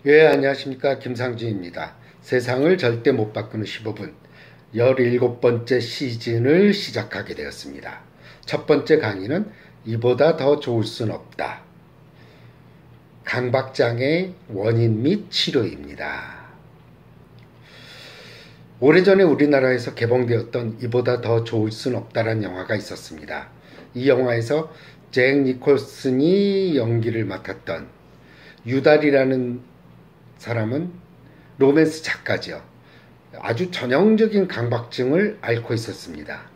예, 안녕하십니까. 김상준입니다. 세상을 절대 못 바꾸는 15분. 17번째 시즌을 시작하게 되었습니다. 첫 번째 강의는 이보다 더 좋을 순 없다. 강박장애 원인 및 치료입니다. 오래전에 우리나라에서 개봉되었던 이보다 더 좋을 순 없다라는 영화가 있었습니다. 이 영화에서 잭 니콜슨이 연기를 맡았던 유달이라는 사람은 로맨스 작가죠. 아주 전형적인 강박증을 앓고 있었습니다.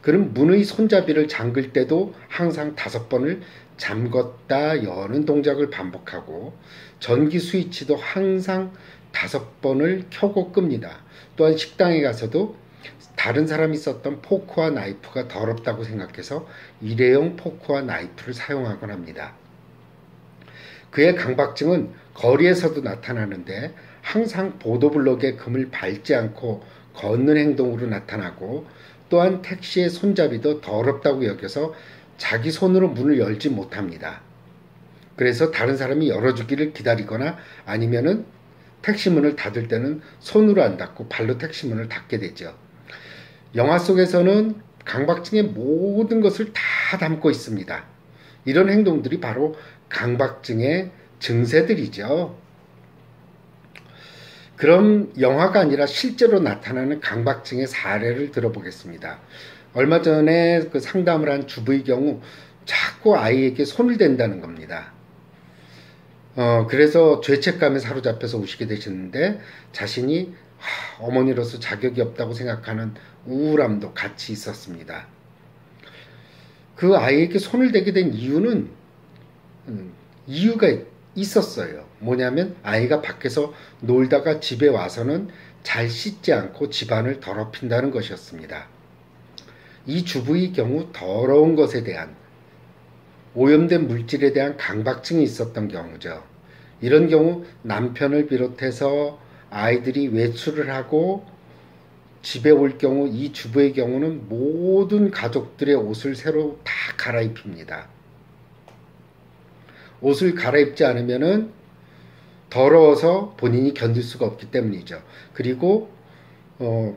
그는 문의 손잡이를 잠글 때도 항상 5번을 잠궜다 여는 동작을 반복하고 전기 스위치도 항상 5번을 켜고 끕니다. 또한 식당에 가서도 다른 사람이 썼던 포크와 나이프가 더럽다고 생각해서 일회용 포크와 나이프를 사용하곤 합니다. 그의 강박증은 거리에서도 나타나는데 항상 보도블록에 금을 밟지 않고 걷는 행동으로 나타나고, 또한 택시의 손잡이도 더럽다고 여겨서 자기 손으로 문을 열지 못합니다. 그래서 다른 사람이 열어주기를 기다리거나 아니면은 택시 문을 닫을 때는 손으로 안 닫고 발로 택시 문을 닫게 되죠. 영화 속에서는 강박증의 모든 것을 다 담고 있습니다. 이런 행동들이 바로 강박증의 증세들이죠. 그럼 영화가 아니라 실제로 나타나는 강박증의 사례를 들어보겠습니다. 얼마 전에 그 상담을 한 주부의 경우 자꾸 아이에게 손을 댄다는 겁니다. 그래서 죄책감에 사로잡혀서 우시게 되셨는데 자신이 어머니로서 자격이 없다고 생각하는 우울함도 같이 있었습니다. 그 아이에게 손을 대게 된 이유는 이유가 있었어요. 뭐냐면 아이가 밖에서 놀다가 집에 와서는 잘 씻지 않고 집안을 더럽힌다는 것이었습니다. 이 주부의 경우 더러운 것에 대한 오염된 물질에 대한 강박증이 있었던 경우죠. 이런 경우 남편을 비롯해서 아이들이 외출을 하고 집에 올 경우 이 주부의 경우는 모든 가족들의 옷을 새로 다 갈아입힙니다. 옷을 갈아입지 않으면은 더러워서 본인이 견딜 수가 없기 때문이죠. 그리고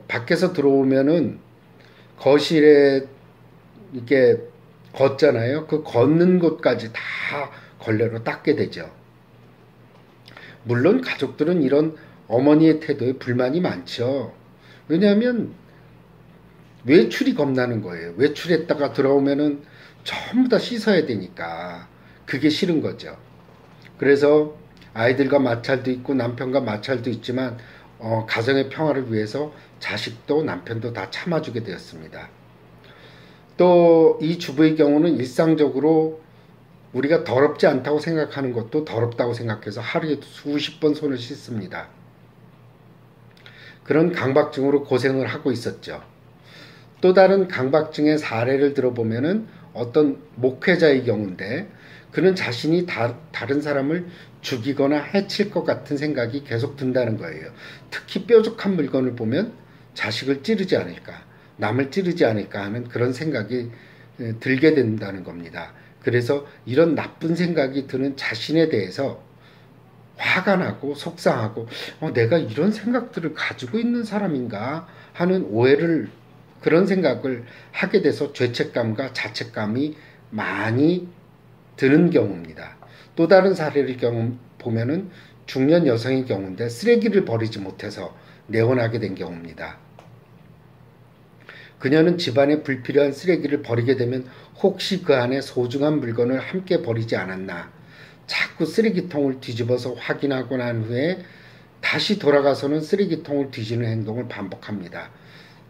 밖에서 들어오면은 거실에 이렇게 걷잖아요. 그 걷는 곳까지 다 걸레로 닦게 되죠. 물론 가족들은 이런 어머니의 태도에 불만이 많죠. 왜냐하면 외출이 겁나는 거예요. 외출했다가 들어오면은 전부 다 씻어야 되니까 그게 싫은 거죠. 그래서 아이들과 마찰도 있고 남편과 마찰도 있지만 가정의 평화를 위해서 자식도 남편도 다 참아주게 되었습니다. 또 이 주부의 경우는 일상적으로 우리가 더럽지 않다고 생각하는 것도 더럽다고 생각해서 하루에 수십 번 손을 씻습니다. 그런 강박증으로 고생을 하고 있었죠. 또 다른 강박증의 사례를 들어보면은 어떤 목회자의 경우인데, 그는 자신이 다른 사람을 죽이거나 해칠 것 같은 생각이 계속 든다는 거예요. 특히 뾰족한 물건을 보면 자식을 찌르지 않을까, 남을 찌르지 않을까 하는 그런 생각이 들게 된다는 겁니다. 그래서 이런 나쁜 생각이 드는 자신에 대해서 화가 나고 속상하고 내가 이런 생각들을 가지고 있는 사람인가 하는 그런 생각을 하게 돼서 죄책감과 자책감이 많이 드는 경우입니다. 또 다른 사례를 보면은 중년 여성의 경우인데 쓰레기를 버리지 못해서 내원하게 된 경우입니다. 그녀는 집안에 불필요한 쓰레기를 버리게 되면 혹시 그 안에 소중한 물건을 함께 버리지 않았나 자꾸 쓰레기통을 뒤집어서 확인하고 난 후에 다시 돌아가서는 쓰레기통을 뒤지는 행동을 반복합니다.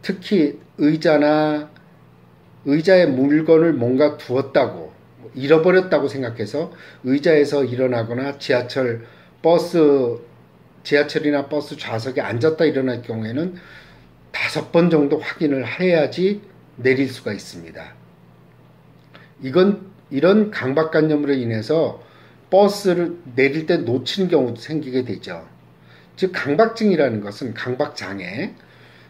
특히 의자에 물건을 뭔가 두었다고, 잃어버렸다고 생각해서 의자에서 일어나거나 지하철이나 버스 좌석에 앉았다 일어날 경우에는 5번 정도 확인을 해야지 내릴 수가 있습니다. 이런 강박관념으로 인해서 버스를 내릴 때 놓치는 경우도 생기게 되죠. 즉 강박증이라는 것은 강박장애,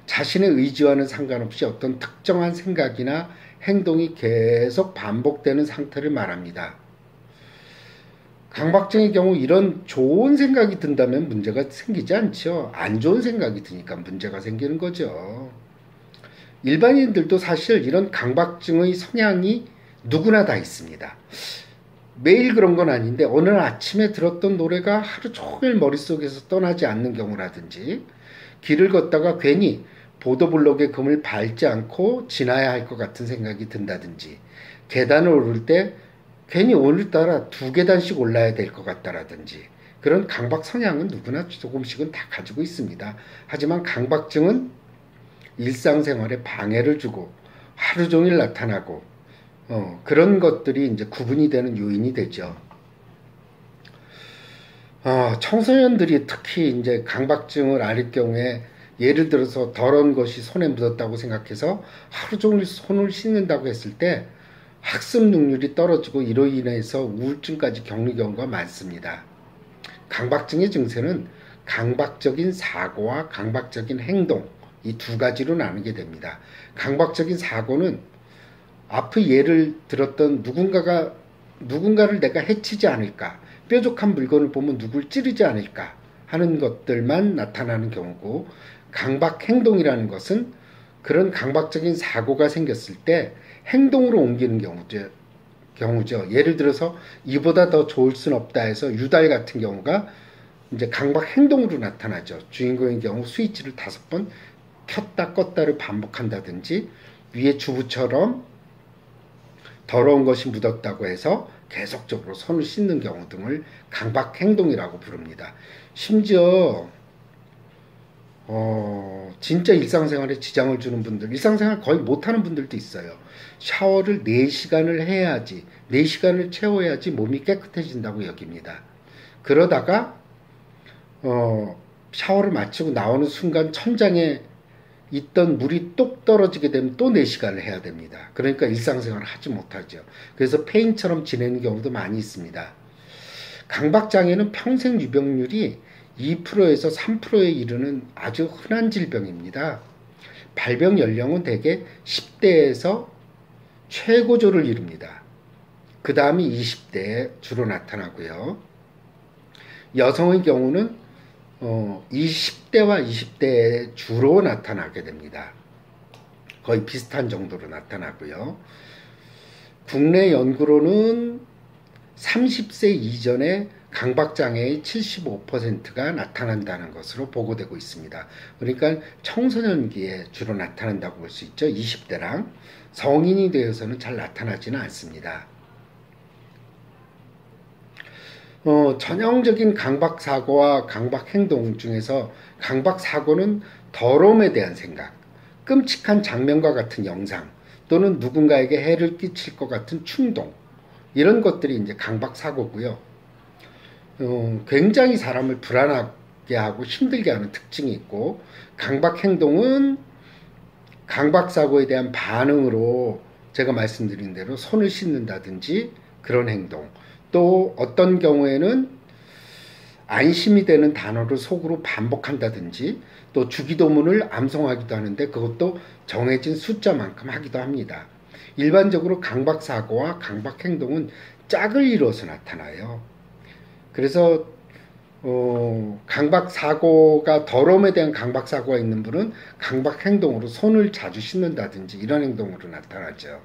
자신의 의지와는 상관없이 어떤 특정한 생각이나 행동이 계속 반복되는 상태를 말합니다. 강박증의 경우 이런 좋은 생각이 든다면 문제가 생기지 않죠. 안 좋은 생각이 드니까 문제가 생기는 거죠. 일반인들도 사실 이런 강박증의 성향이 누구나 다 있습니다. 매일 그런 건 아닌데 오늘 아침에 들었던 노래가 하루 종일 머릿속에서 떠나지 않는 경우라든지, 길을 걷다가 괜히 보도블록의 금을 밟지 않고 지나야 할 것 같은 생각이 든다든지, 계단을 오를 때 괜히 오늘따라 2계단씩 올라야 될 것 같다라든지, 그런 강박 성향은 누구나 조금씩은 다 가지고 있습니다. 하지만 강박증은 일상생활에 방해를 주고 하루 종일 나타나고 그런 것들이 이제 구분이 되는 요인이 되죠. 청소년들이 특히 이제 강박증을 앓을 경우에 예를 들어서 더러운 것이 손에 묻었다고 생각해서 하루 종일 손을 씻는다고 했을 때 학습 능률이 떨어지고 이로 인해서 우울증까지 겪는 경우가 많습니다. 강박증의 증세는 강박적인 사고와 강박적인 행동, 이 두 가지로 나누게 됩니다. 강박적인 사고는 앞의 예를 들었던 누군가를 내가 해치지 않을까, 뾰족한 물건을 보면 누굴 찌르지 않을까 하는 것들만 나타나는 경우고, 강박 행동이라는 것은 그런 강박적인 사고가 생겼을 때 행동으로 옮기는 경우죠. 예를 들어서 이보다 더 좋을 순 없다 해서 유달 같은 경우가 이제 강박 행동으로 나타나죠. 주인공의 경우 스위치를 5번 켰다 껐다를 반복한다든지, 위에 주부처럼 더러운 것이 묻었다고 해서 계속적으로 손을 씻는 경우 등을 강박 행동이라고 부릅니다. 심지어 진짜 일상생활에 지장을 주는 분들, 일상생활 거의 못하는 분들도 있어요. 샤워를 4시간을 해야지, 4시간을 채워야지 몸이 깨끗해진다고 여깁니다. 그러다가 샤워를 마치고 나오는 순간 천장에 있던 물이 뚝 떨어지게 되면 또 4시간을 해야 됩니다. 그러니까 일상생활을 하지 못하죠. 그래서 폐인처럼 지내는 경우도 많이 있습니다. 강박장애는 평생 유병률이 2%에서 3%에 이르는 아주 흔한 질병입니다. 발병 연령은 대개 10대에서 최고조를 이룹니다. 그 다음이 20대에 주로 나타나고요. 여성의 경우는 20대와 20대에 주로 나타나게 됩니다. 거의 비슷한 정도로 나타나고요. 국내 연구로는 30세 이전에 강박장애의 75%가 나타난다는 것으로 보고되고 있습니다. 그러니까 청소년기에 주로 나타난다고 볼 수 있죠. 20대랑 성인이 되어서는 잘 나타나지는 않습니다. 전형적인 강박사고와 강박행동 중에서 강박사고는 더러움에 대한 생각, 끔찍한 장면과 같은 영상, 또는 누군가에게 해를 끼칠 것 같은 충동, 이런 것들이 이제 강박사고고요. 굉장히 사람을 불안하게 하고 힘들게 하는 특징이 있고, 강박행동은 강박사고에 대한 반응으로 제가 말씀드린 대로 손을 씻는다든지 그런 행동, 또 어떤 경우에는 안심이 되는 단어를 속으로 반복한다든지, 또 주기도문을 암송하기도 하는데 그것도 정해진 숫자만큼 하기도 합니다. 일반적으로 강박사고와 강박행동은 짝을 이루어서 나타나요. 그래서 강박사고가, 더러움에 대한 강박사고가 있는 분은 강박행동으로 손을 자주 씻는다든지 이런 행동으로 나타나죠.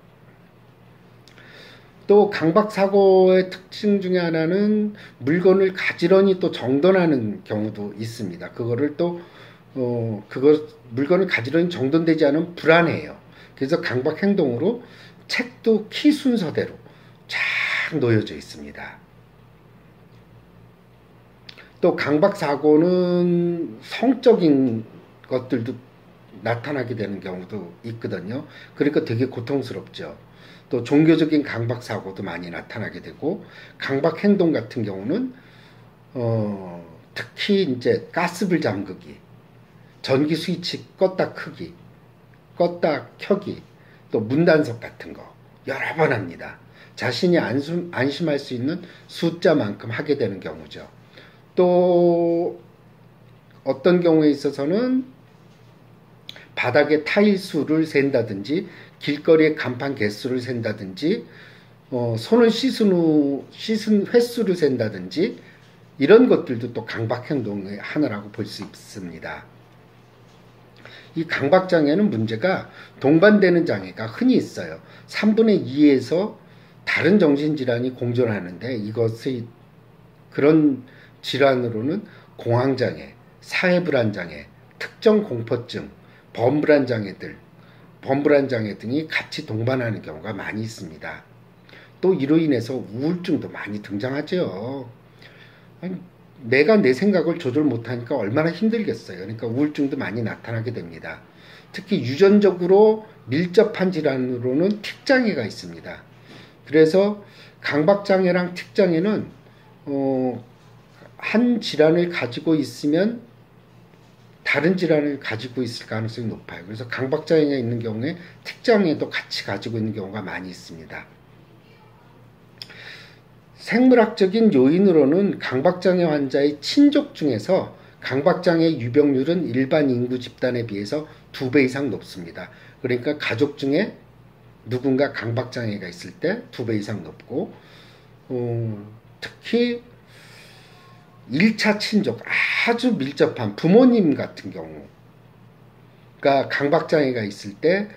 또 강박사고의 특징 중에 하나는 물건을 가지런히 또 정돈하는 경우도 있습니다. 그거를 또 물건을 가지런히 정돈되지 않으면 불안해요. 그래서 강박행동으로 책도 키 순서대로 쫙 놓여져 있습니다. 또 강박사고는 성적인 것들도 나타나게 되는 경우도 있거든요. 그러니까 되게 고통스럽죠. 또 종교적인 강박사고도 많이 나타나게 되고, 강박행동 같은 경우는 특히 이제 가스불 잠그기, 전기 스위치 껐다 끄기, 껐다 켜기, 또 문단속 같은 거 여러 번 합니다. 자신이 안심할 수 있는 숫자만큼 하게 되는 경우죠. 또 어떤 경우에 있어서는 바닥에 타일 수를 센다든지 길거리의 간판 개수를 센다든지 손을 씻은 횟수를 센다든지 이런 것들도 또 강박행동의 하나라고 볼 수 있습니다. 이 강박장애는 문제가 동반되는 장애가 흔히 있어요. 3분의 2에서 다른 정신질환이 공존하는데 이것의 그런 질환으로는 공황장애, 사회불안장애, 특정공포증, 범불안장애 등이 같이 동반하는 경우가 많이 있습니다. 또 이로 인해서 우울증도 많이 등장하죠. 내가 내 생각을 조절 못하니까 얼마나 힘들겠어요. 그러니까 우울증도 많이 나타나게 됩니다. 특히 유전적으로 밀접한 질환으로는 틱장애가 있습니다. 그래서 강박장애랑 틱장애는 한 질환을 가지고 있으면 다른 질환을 가지고 있을 가능성이 높아요. 그래서 강박장애가 있는 경우에 틱장애도 같이 가지고 있는 경우가 많이 있습니다. 생물학적인 요인으로는 강박장애 환자의 친족 중에서 강박장애 유병률은 일반 인구 집단에 비해서 2배 이상 높습니다. 그러니까 가족 중에 누군가 강박장애가 있을 때 2배 이상 높고 특히 1차 친족, 아주 밀접한 부모님 같은 경우가 강박장애가 있을 때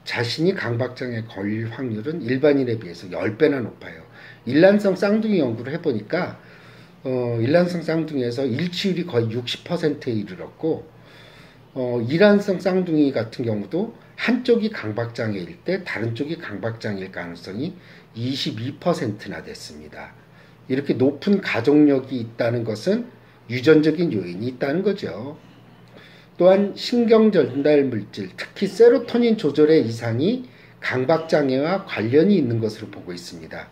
자신이 강박장애에 걸릴 확률은 일반인에 비해서 10배나 높아요. 일란성 쌍둥이 연구를 해보니까 일란성 쌍둥이에서 일치율이 거의 60%에 이르렀고 일란성 쌍둥이 같은 경우도 한쪽이 강박장애일 때 다른 쪽이 강박장애일 가능성이 22%나 됐습니다. 이렇게 높은 가족력이 있다는 것은 유전적인 요인이 있다는 거죠. 또한 신경전달 물질, 특히 세로토닌 조절의 이상이 강박장애와 관련이 있는 것으로 보고 있습니다.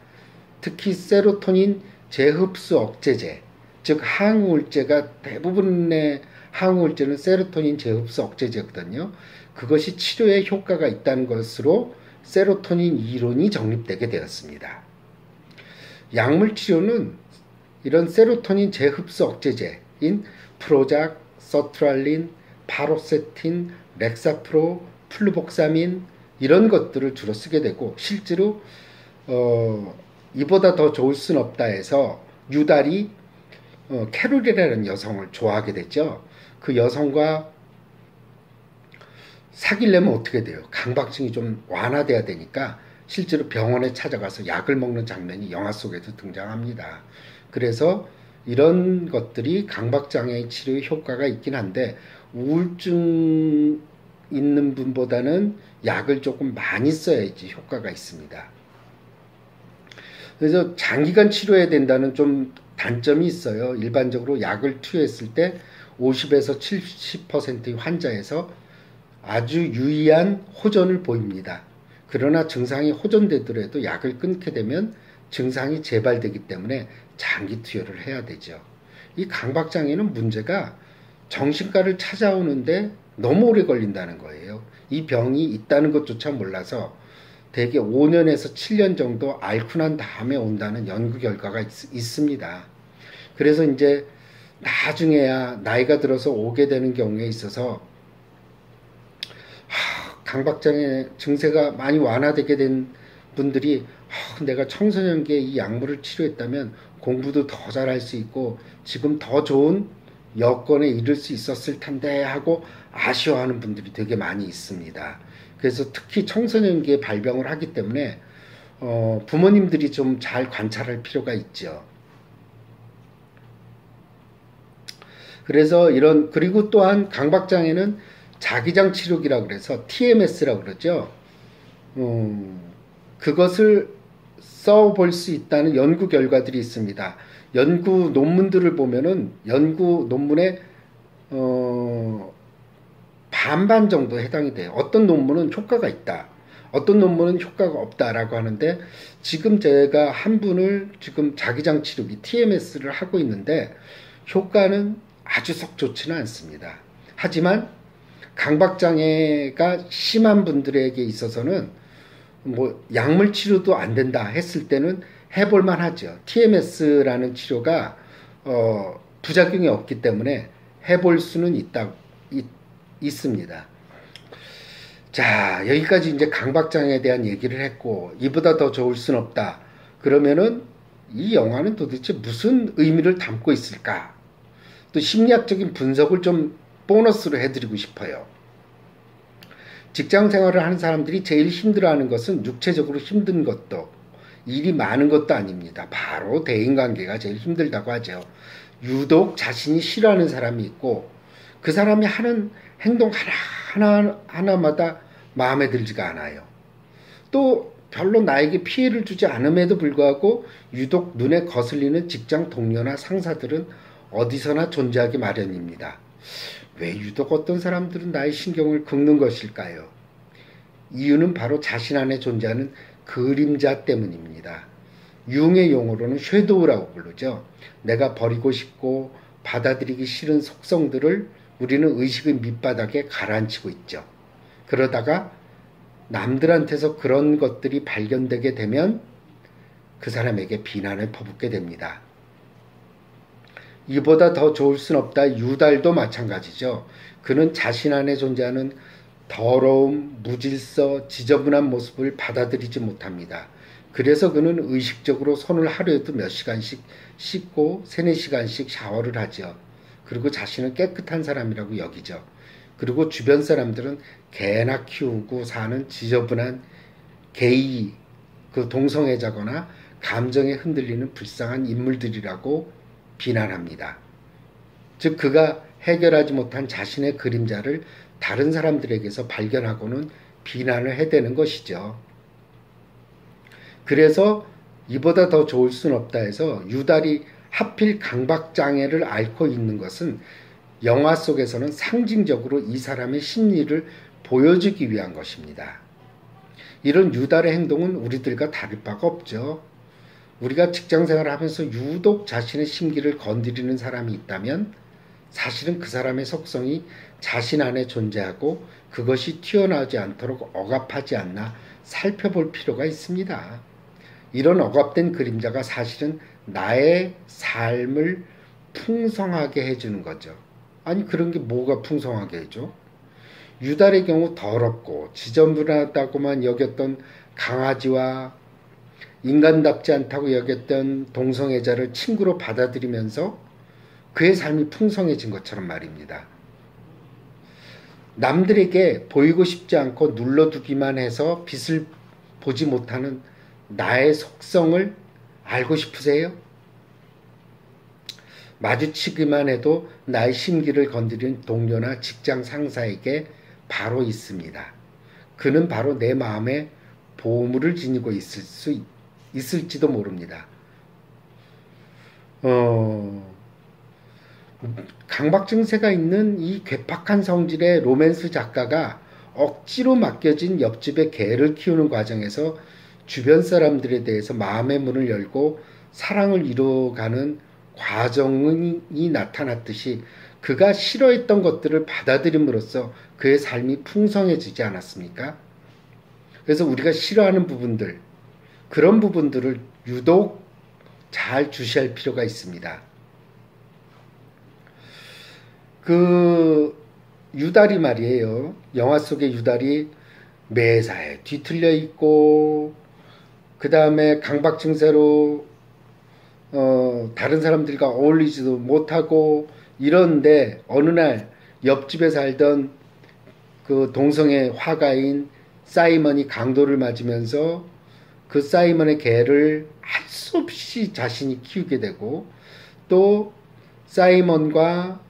특히 세로토닌 재흡수 억제제, 즉 항우울제가 대부분의 항우울제는 세로토닌 재흡수 억제제거든요. 그것이 치료에 효과가 있다는 것으로 세로토닌 이론이 정립되게 되었습니다. 약물 치료는 이런 세로토닌 재흡수 억제제인 프로작, 서트랄린, 파로세틴, 렉사프로, 플루복사민 이런 것들을 주로 쓰게 되고 실제로 이보다 더 좋을 순 없다 해서 유달이 캐롤이라는 여성을 좋아하게 됐죠. 그 여성과 사귀려면 어떻게 돼요? 강박증이 좀 완화돼야 되니까 실제로 병원에 찾아가서 약을 먹는 장면이 영화 속에도 등장합니다. 그래서 이런 것들이 강박장애 치료에 효과가 있긴 한데 우울증 있는 분보다는 약을 조금 많이 써야지 효과가 있습니다. 그래서 장기간 치료해야 된다는 좀 단점이 있어요. 일반적으로 약을 투여했을 때 50에서 70%의 환자에서 아주 유의한 호전을 보입니다. 그러나 증상이 호전되더라도 약을 끊게 되면 증상이 재발되기 때문에 장기 투여를 해야 되죠. 이 강박장애는 문제가 정신과를 찾아오는데 너무 오래 걸린다는 거예요. 이 병이 있다는 것조차 몰라서 대개 5년에서 7년 정도 앓고 난 다음에 온다는 연구 결과가 있습니다. 그래서 이제 나중에야 나이가 들어서 오게 되는 경우에 있어서 강박장애 증세가 많이 완화되게 된 분들이 내가 청소년기에 이 약물을 치료했다면 공부도 더 잘할 수 있고 지금 더 좋은 여건에 이를 수 있었을 텐데 하고 아쉬워하는 분들이 되게 많이 있습니다. 그래서 특히 청소년기에 발병을 하기 때문에 부모님들이 좀 잘 관찰할 필요가 있죠. 그래서 그리고 또한 강박장애는 자기장 치료기라고 그래서 TMS라고 그러죠. 그것을 써볼 수 있다는 연구 결과들이 있습니다. 연구 논문들을 보면은 연구 논문에 반반 정도 해당이 돼요. 어떤 논문은 효과가 있다. 어떤 논문은 효과가 없다라고 하는데 지금 제가 한 분을 지금 자기장 치료기 TMS를 하고 있는데 효과는 아주 썩 좋지는 않습니다. 하지만 강박장애가 심한 분들에게 있어서는 뭐 약물 치료도 안 된다 했을 때는 해볼만 하죠. TMS라는 치료가 부작용이 없기 때문에 해볼 수는 있습니다. 자, 여기까지 이제 강박장애에 대한 얘기를 했고, 이보다 더 좋을 순 없다. 그러면은 이 영화는 도대체 무슨 의미를 담고 있을까? 또 심리학적인 분석을 좀 보너스로 해드리고 싶어요. 직장 생활을 하는 사람들이 제일 힘들어하는 것은 육체적으로 힘든 것도, 일이 많은 것도 아닙니다. 바로 대인관계가 제일 힘들다고 하죠. 유독 자신이 싫어하는 사람이 있고, 그 사람이 하는 행동 하나마다 마음에 들지가 않아요. 또 별로 나에게 피해를 주지 않음에도 불구하고 유독 눈에 거슬리는 직장 동료나 상사들은 어디서나 존재하기 마련입니다. 왜 유독 어떤 사람들은 나의 신경을 긁는 것일까요? 이유는 바로 자신 안에 존재하는 그림자 때문입니다. 융의 용어로는 섀도우라고 부르죠. 내가 버리고 싶고 받아들이기 싫은 속성들을 우리는 의식의 밑바닥에 가라앉히고 있죠. 그러다가 남들한테서 그런 것들이 발견되게 되면 그 사람에게 비난을 퍼붓게 됩니다. 이보다 더 좋을 순 없다. 유달도 마찬가지죠. 그는 자신 안에 존재하는 더러움, 무질서, 지저분한 모습을 받아들이지 못합니다. 그래서 그는 의식적으로 손을 하루에도 몇 시간씩 씻고 3-4시간씩 샤워를 하죠. 그리고 자신은 깨끗한 사람이라고 여기죠. 그리고 주변 사람들은 개나 키우고 사는 지저분한 게이, 그 동성애자거나 감정에 흔들리는 불쌍한 인물들이라고 비난합니다. 즉 그가 해결하지 못한 자신의 그림자를 다른 사람들에게서 발견하고는 비난을 해대는 것이죠. 그래서 이보다 더 좋을 순 없다 해서 유달이 하필 강박장애를 앓고 있는 것은 영화 속에서는 상징적으로 이 사람의 심리를 보여주기 위한 것입니다. 이런 유달의 행동은 우리들과 다를 바가 없죠. 우리가 직장생활을 하면서 유독 자신의 심기를 건드리는 사람이 있다면 사실은 그 사람의 속성이 자신 안에 존재하고 그것이 튀어나오지 않도록 억압하지 않나 살펴볼 필요가 있습니다. 이런 억압된 그림자가 사실은 나의 삶을 풍성하게 해주는 거죠. 아니 그런 게 뭐가 풍성하게 해줘? 유달의 경우 더럽고 지저분하다고만 여겼던 강아지와 인간답지 않다고 여겼던 동성애자를 친구로 받아들이면서 그의 삶이 풍성해진 것처럼 말입니다. 남들에게 보이고 싶지 않고 눌러두기만 해서 빛을 보지 못하는 나의 속성을 알고 싶으세요? 마주치기만 해도 나의 심기를 건드린 동료나 직장 상사에게 바로 있습니다. 그는 바로 내 마음에 보물을 지니고 있을지도 모릅니다. 강박 증세가 있는 이 괴팍한 성질의 로맨스 작가가 억지로 맡겨진 옆집의 개를 키우는 과정에서 주변 사람들에 대해서 마음의 문을 열고 사랑을 이루어가는 과정이 나타났듯이 그가 싫어했던 것들을 받아들임으로써 그의 삶이 풍성해지지 않았습니까? 그래서 우리가 싫어하는 부분들, 그런 부분들을 유독 잘 주시할 필요가 있습니다. 그 유달이 말이에요. 영화 속의 유달이 매사에 뒤틀려 있고 그 다음에 강박 증세로 다른 사람들과 어울리지도 못하고 이런데 어느 날 옆집에 살던 그 동성애 화가인 사이먼이 강도를 맞으면서 그 사이먼의 개를 할 수 없이 자신이 키우게 되고 또 사이먼과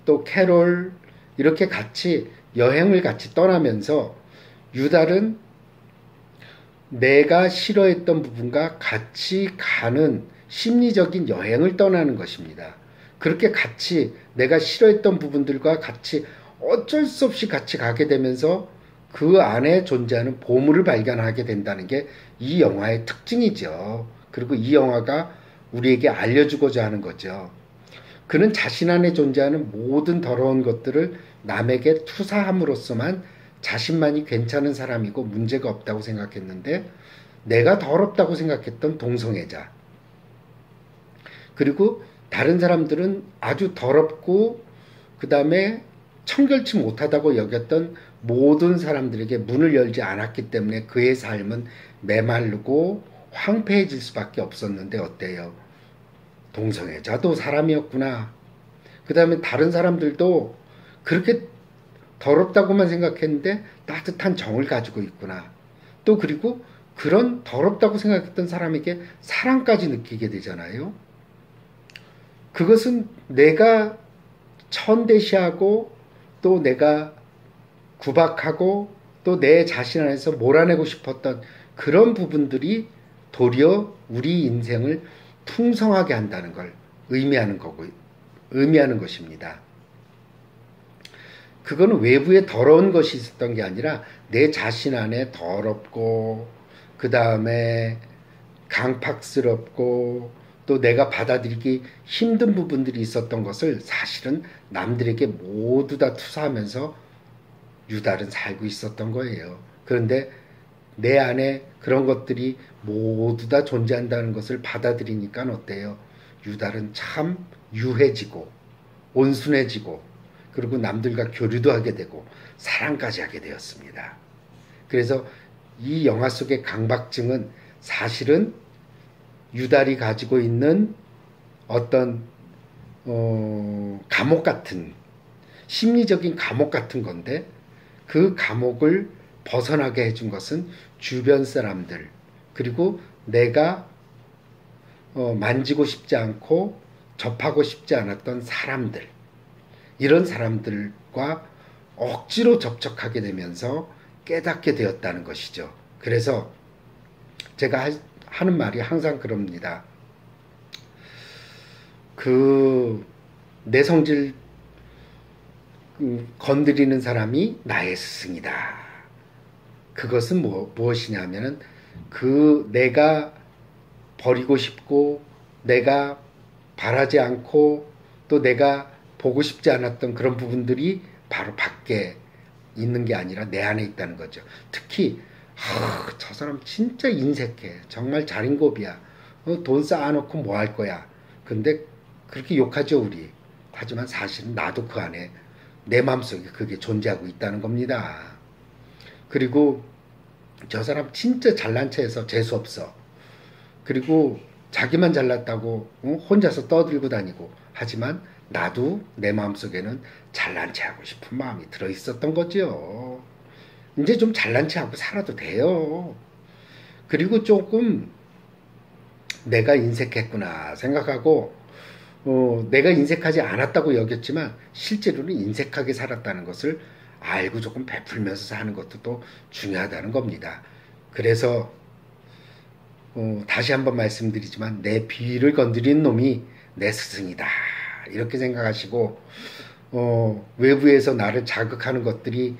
또 캐롤 이렇게 같이 여행을 같이 떠나면서 유달은 내가 싫어했던 부분과 같이 가는 심리적인 여행을 떠나는 것입니다. 그렇게 같이 내가 싫어했던 부분들과 같이 어쩔 수 없이 같이 가게 되면서 그 안에 존재하는 보물을 발견하게 된다는 게 이 영화의 특징이죠. 그리고 이 영화가 우리에게 알려주고자 하는 거죠. 그는 자신 안에 존재하는 모든 더러운 것들을 남에게 투사함으로써만 자신만이 괜찮은 사람이고 문제가 없다고 생각했는데 내가 더럽다고 생각했던 동성애자 그리고 다른 사람들은 아주 더럽고 그 다음에 청결치 못하다고 여겼던 모든 사람들에게 문을 열지 않았기 때문에 그의 삶은 메마르고 황폐해질 수밖에 없었는데 어때요? 동성애자도 사람이었구나. 그 다음에 다른 사람들도 그렇게 더럽다고만 생각했는데 따뜻한 정을 가지고 있구나. 또 그리고 그런 더럽다고 생각했던 사람에게 사랑까지 느끼게 되잖아요. 그것은 내가 천대시하고 또 내가 구박하고 또 내 자신 안에서 몰아내고 싶었던 그런 부분들이 도리어 우리 인생을 풍성하게 한다는 걸 의미하는 것입니다. 그거는 외부에 더러운 것이 있었던 게 아니라 내 자신 안에 더럽고 그 다음에 강팍스럽고 또 내가 받아들이기 힘든 부분들이 있었던 것을 사실은 남들에게 모두 다 투사하면서 유달은 살고 있었던 거예요. 그런데 내 안에 그런 것들이 모두 다 존재한다는 것을 받아들이니까 어때요? 유달은 참 유해지고 온순해지고 그리고 남들과 교류도 하게 되고 사랑까지 하게 되었습니다. 그래서 이 영화 속의 강박증은 사실은 유달이 가지고 있는 어떤 감옥 같은 심리적인 감옥 같은 건데 그 감옥을 벗어나게 해준 것은 주변 사람들 그리고 내가 만지고 싶지 않고 접하고 싶지 않았던 사람들 이런 사람들과 억지로 접촉하게 되면서 깨닫게 되었다는 것이죠. 그래서 제가 하는 말이 항상 그럽니다. 내 성질 건드리는 사람이 나의 스승이다. 그것은 무엇이냐면은 내가 버리고 싶고 내가 바라지 않고 또 내가 보고 싶지 않았던 그런 부분들이 바로 밖에 있는 게 아니라 내 안에 있다는 거죠. 특히 저 사람 진짜 인색해. 정말 자린고비야. 돈 쌓아놓고 뭐 할 거야. 근데 그렇게 욕하죠 우리. 하지만 사실은 나도 그 안에 내 마음속에 그게 존재하고 있다는 겁니다. 그리고 저 사람 진짜 잘난 체해서 재수없어. 그리고 자기만 잘났다고 혼자서 떠들고 다니고 하지만 나도 내 마음속에는 잘난 체하고 싶은 마음이 들어있었던 거죠. 이제 좀 잘난 체하고 살아도 돼요. 그리고 조금 내가 인색했구나 생각하고 내가 인색하지 않았다고 여겼지만 실제로는 인색하게 살았다는 것을 알고 조금 베풀면서 사는 것도 또 중요하다는 겁니다. 그래서 다시 한번 말씀드리지만 내 비위를 건드린 놈이 내 스승이다. 이렇게 생각하시고 외부에서 나를 자극하는 것들이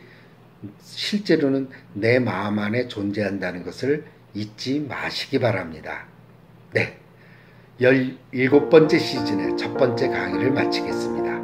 실제로는 내 마음 안에 존재한다는 것을 잊지 마시기 바랍니다. 네, 17번째 시즌의 첫 번째 강의를 마치겠습니다.